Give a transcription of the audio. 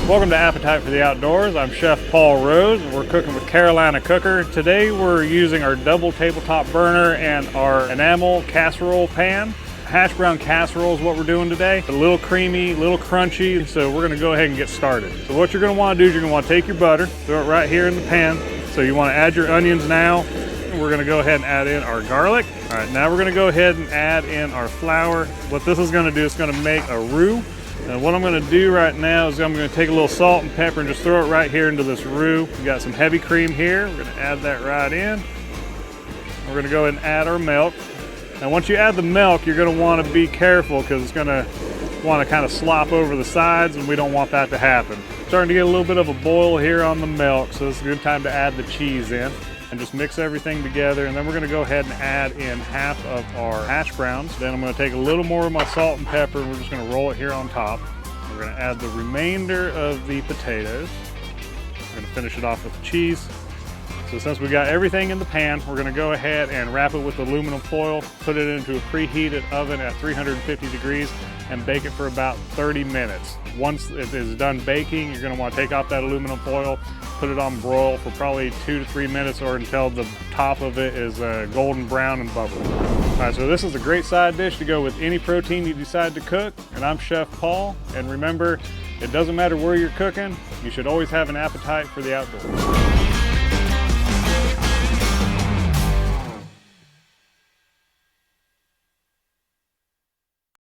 Welcome to Appetite for the Outdoors. I'm Chef Paul Rose, and we're cooking with Carolina Cooker. Today we're using our double tabletop burner and our enamel casserole pan. Hashbrown Casserole is what we're doing today. A little creamy, a little crunchy, so we're gonna go ahead and get started. So what you're gonna wanna do is you're gonna wanna take your butter, throw it right here in the pan. So you wanna add your onions now. And we're gonna go ahead and add in our garlic. All right, now we're gonna go ahead and add in our flour. What this is gonna do is gonna make a roux. And what I'm gonna do right now is I'm gonna take a little salt and pepper and just throw it right here into this roux. We've got some heavy cream here. We're gonna add that right in. We're gonna go ahead and add our milk. Now once you add the milk, you're gonna wanna be careful because it's gonna wanna kind of slop over the sides, and we don't want that to happen. Starting to get a little bit of a boil here on the milk, so it's a good time to add the cheese in. And just mix everything together, and then we're gonna go ahead and add in half of our hash browns. Then I'm gonna take a little more of my salt and pepper, and we're just gonna roll it here on top. We're gonna add the remainder of the potatoes. We're gonna finish it off with the cheese. So since we got everything in the pan, we're gonna go ahead and wrap it with aluminum foil, put it into a preheated oven at 350 degrees, and bake it for about 30 minutes. Once it is done baking, you're gonna wanna take off that aluminum foil, put it on broil for probably 2 to 3 minutes or until the top of it is golden brown and bubbly. All right, so this is a great side dish to go with any protein you decide to cook. And I'm Chef Paul. And remember, it doesn't matter where you're cooking, you should always have an appetite for the outdoors.